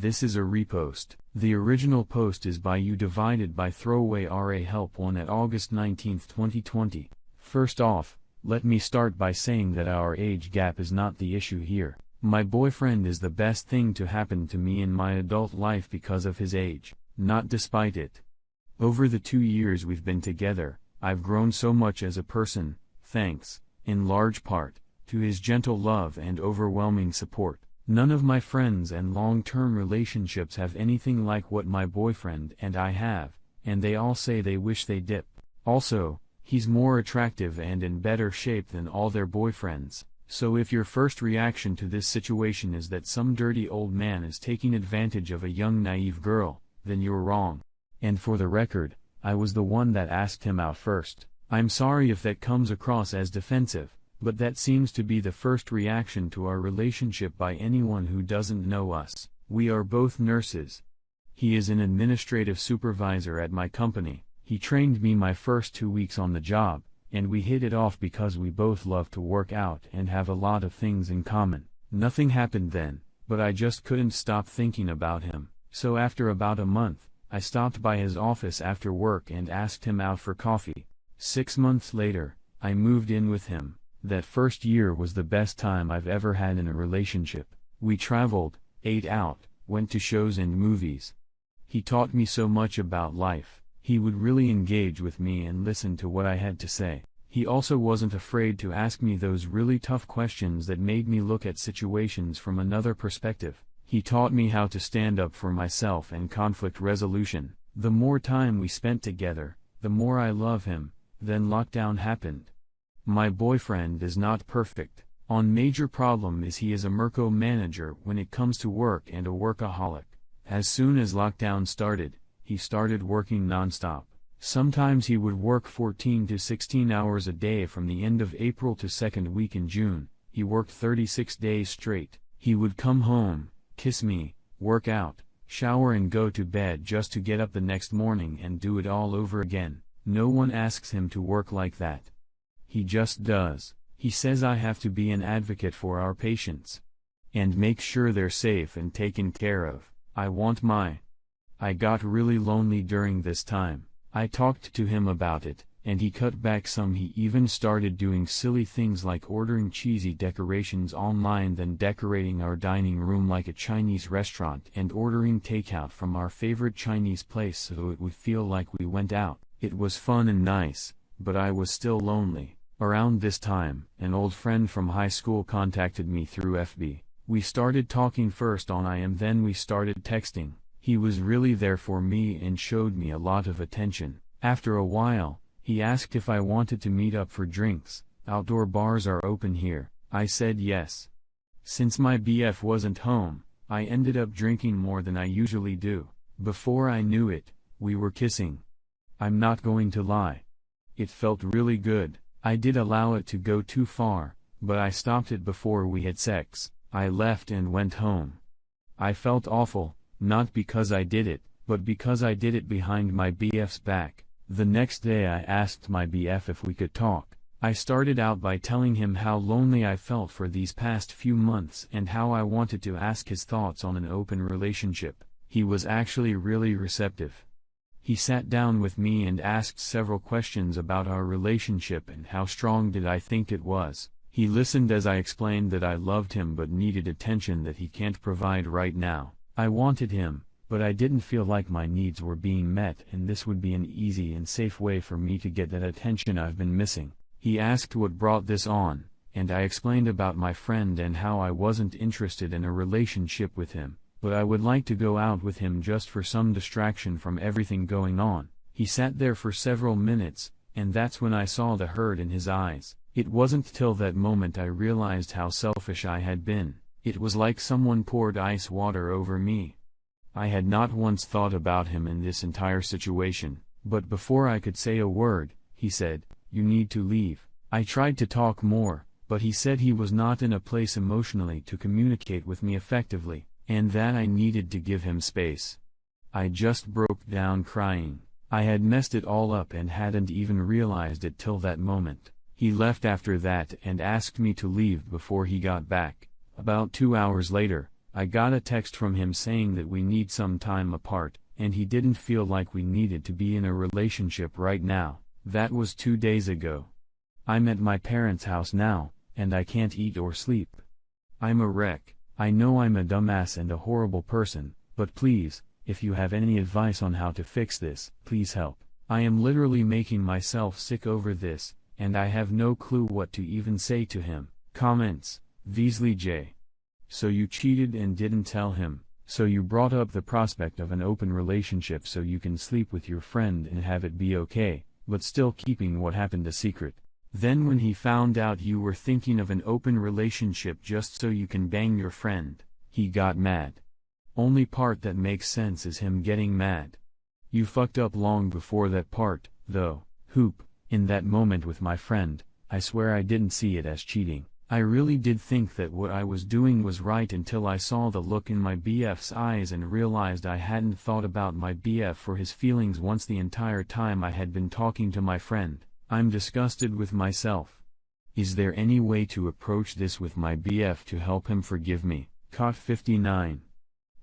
This is a repost. The original post is by you divided by throwaway RA help 1 at August 19, 2020. First off, let me start by saying that our age gap is not the issue here. My boyfriend is the best thing to happen to me in my adult life because of his age, not despite it. Over the 2 years we've been together, I've grown so much as a person, thanks, in large part, to his gentle love and overwhelming support. None of my friends and long-term relationships have anything like what my boyfriend and I have, and they all say they wish they did. Also, he's more attractive and in better shape than all their boyfriends, so if your first reaction to this situation is that some dirty old man is taking advantage of a young naive girl, then you're wrong. And for the record, I was the one that asked him out first. I'm sorry if that comes across as defensive, but that seems to be the first reaction to our relationship by anyone who doesn't know us. We are both nurses. He is an administrative supervisor at my company. He trained me my first 2 weeks on the job, and we hit it off because we both love to work out and have a lot of things in common. Nothing happened then, but I just couldn't stop thinking about him. So after about a month, I stopped by his office after work and asked him out for coffee. 6 months later, I moved in with him. That first year was the best time I've ever had in a relationship. We traveled, ate out, went to shows and movies. He taught me so much about life. He would really engage with me and listen to what I had to say. He also wasn't afraid to ask me those really tough questions that made me look at situations from another perspective. He taught me how to stand up for myself and conflict resolution. The more time we spent together, the more I love him. Then lockdown happened. My boyfriend is not perfect. One major problem is he is a micromanager when it comes to work and a workaholic. As soon as lockdown started, he started working non-stop. Sometimes he would work 14 to 16 hours a day from the end of April to second week in June. He worked 36 days straight. He would come home, kiss me, work out, shower and go to bed just to get up the next morning and do it all over again. No one asks him to work like that. He just does. He says I have to be an advocate for our patients and make sure they're safe and taken care of. I got really lonely during this time. I talked to him about it, and he cut back some. He even started doing silly things like ordering cheesy decorations online, then decorating our dining room like a Chinese restaurant and ordering takeout from our favorite Chinese place so it would feel like we went out. It was fun and nice, but I was still lonely. Around this time, an old friend from high school contacted me through FB. We started talking first on IM, then we started texting. He was really there for me and showed me a lot of attention. After a while, he asked if I wanted to meet up for drinks. Outdoor bars are open here. I said yes. Since my BF wasn't home, I ended up drinking more than I usually do. Before I knew it, we were kissing. I'm not going to lie. It felt really good. I did allow it to go too far, but I stopped it before we had sex. I left and went home. I felt awful, not because I did it, but because I did it behind my BF's back. The next day I asked my BF if we could talk. I started out by telling him how lonely I felt for these past few months and how I wanted to ask his thoughts on an open relationship. He was actually really receptive. He sat down with me and asked several questions about our relationship and how strong did I think it was. He listened as I explained that I loved him but needed attention that he can't provide right now. I wanted him, but I didn't feel like my needs were being met, and this would be an easy and safe way for me to get that attention I've been missing. He asked what brought this on, and I explained about my friend and how I wasn't interested in a relationship with him, but I would like to go out with him just for some distraction from everything going on. He sat there for several minutes, and that's when I saw the hurt in his eyes. It wasn't till that moment I realized how selfish I had been. It was like someone poured ice water over me. I had not once thought about him in this entire situation, but before I could say a word, he said, "You need to leave." I tried to talk more, but he said he was not in a place emotionally to communicate with me effectively, and that I needed to give him space. I just broke down crying. I had messed it all up and hadn't even realized it till that moment. He left after that and asked me to leave before he got back. About 2 hours later, I got a text from him saying that we need some time apart, and he didn't feel like we needed to be in a relationship right now. That was 2 days ago. I'm at my parents' house now, and I can't eat or sleep. I'm a wreck. I know I'm a dumbass and a horrible person, but please, if you have any advice on how to fix this, please help. I am literally making myself sick over this, and I have no clue what to even say to him. Comments, Veasley J. So you cheated and didn't tell him, so you brought up the prospect of an open relationship so you can sleep with your friend and have it be okay, but still keeping what happened a secret. Then when he found out you were thinking of an open relationship just so you can bang your friend, he got mad. Only part that makes sense is him getting mad. You fucked up long before that part, though. Hoop, in that moment with my friend, I swear I didn't see it as cheating. I really did think that what I was doing was right until I saw the look in my BF's eyes and realized I hadn't thought about my BF or his feelings once the entire time I had been talking to my friend. I'm disgusted with myself. Is there any way to approach this with my BF to help him forgive me? Cot 59.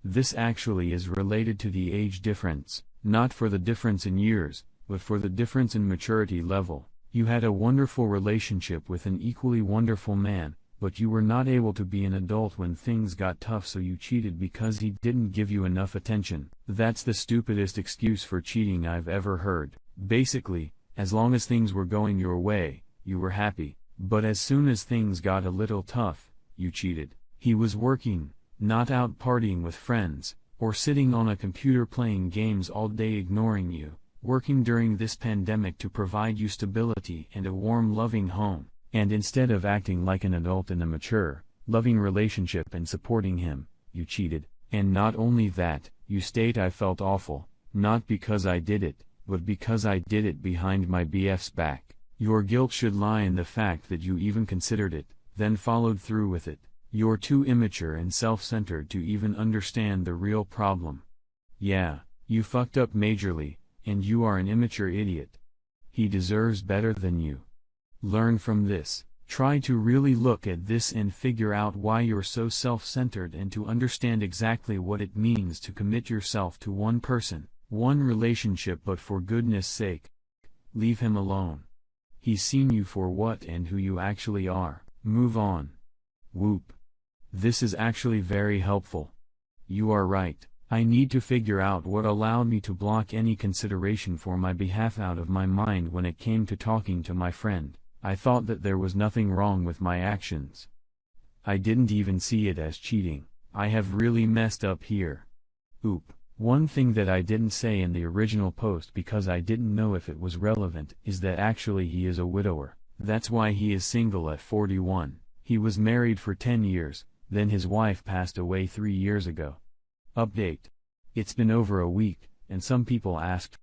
This actually is related to the age difference, not for the difference in years, but for the difference in maturity level. You had a wonderful relationship with an equally wonderful man, but you were not able to be an adult when things got tough, so you cheated because he didn't give you enough attention. That's the stupidest excuse for cheating I've ever heard. Basically, as long as things were going your way, you were happy, but as soon as things got a little tough, you cheated. He was working, not out partying with friends, or sitting on a computer playing games all day ignoring you, working during this pandemic to provide you stability and a warm loving home, and instead of acting like an adult in a mature, loving relationship and supporting him, you cheated. And not only that, you state I felt awful, not because I did it, but because I did it behind my BF's back. Your guilt should lie in the fact that you even considered it, then followed through with it. You're too immature and self-centered to even understand the real problem. Yeah, you fucked up majorly, and you are an immature idiot. He deserves better than you. Learn from this. Try to really look at this and figure out why you're so self-centered and to understand exactly what it means to commit yourself to one person, one relationship, but for goodness sake, leave him alone. He's seen you for what and who you actually are. Move on. Whoop. This is actually very helpful. You are right. I need to figure out what allowed me to block any consideration for my behalf out of my mind when it came to talking to my friend. I thought that there was nothing wrong with my actions. I didn't even see it as cheating. I have really messed up here. Oop. One thing that I didn't say in the original post because I didn't know if it was relevant is that actually he is a widower. That's why he is single at 41. He was married for 10 years, then his wife passed away 3 years ago. Update. It's been over a week, and some people asked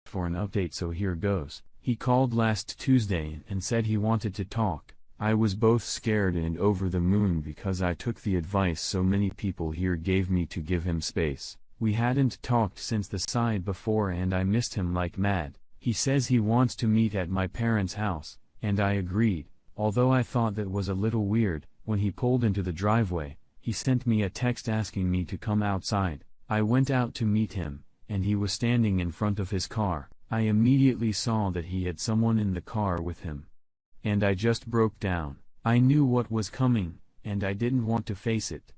for an update, so here goes. He called last Tuesday and said he wanted to talk. I was both scared and over the moon because I took the advice so many people here gave me to give him space. We hadn't talked since the side before and I missed him like mad. He says he wants to meet at my parents' house, and I agreed, although I thought that was a little weird. When he pulled into the driveway, he sent me a text asking me to come outside. I went out to meet him, and he was standing in front of his car. I immediately saw that he had someone in the car with him. And I just broke down. I knew what was coming, and I didn't want to face it.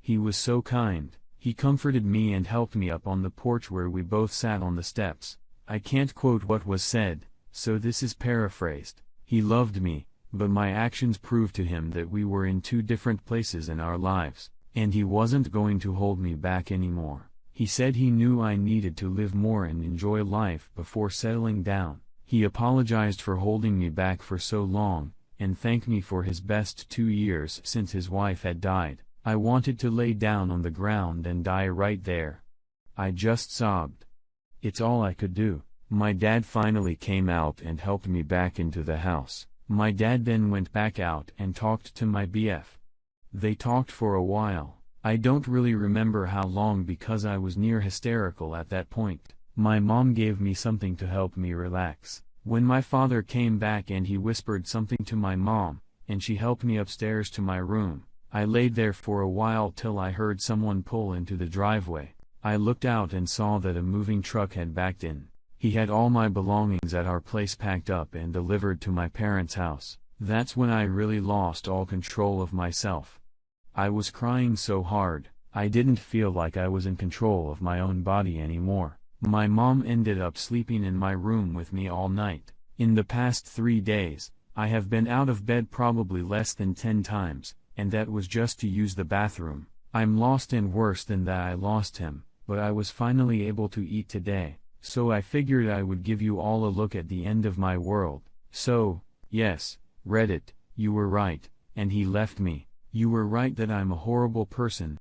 He was so kind. He comforted me and helped me up on the porch where we both sat on the steps. I can't quote what was said, so this is paraphrased. He loved me, but my actions proved to him that we were in two different places in our lives, and he wasn't going to hold me back anymore. He said he knew I needed to live more and enjoy life before settling down. He apologized for holding me back for so long, and thanked me for his best 2 years since his wife had died. I wanted to lay down on the ground and die right there. I just sobbed. It's all I could do. My dad finally came out and helped me back into the house. My dad then went back out and talked to my BF. They talked for a while. I don't really remember how long because I was near hysterical at that point. My mom gave me something to help me relax. When my father came back and he whispered something to my mom, and she helped me upstairs to my room, I laid there for a while till I heard someone pull into the driveway. I looked out and saw that a moving truck had backed in. He had all my belongings at our place packed up and delivered to my parents' house. That's when I really lost all control of myself. I was crying so hard, I didn't feel like I was in control of my own body anymore. My mom ended up sleeping in my room with me all night. In the past 3 days, I have been out of bed probably less than 10 times, and that was just to use the bathroom. I'm lost, and worse than that, I lost him, but I was finally able to eat today, so I figured I would give you all a look at the end of my world. So, yes, Reddit, you were right, and he left me. You were right that I'm a horrible person,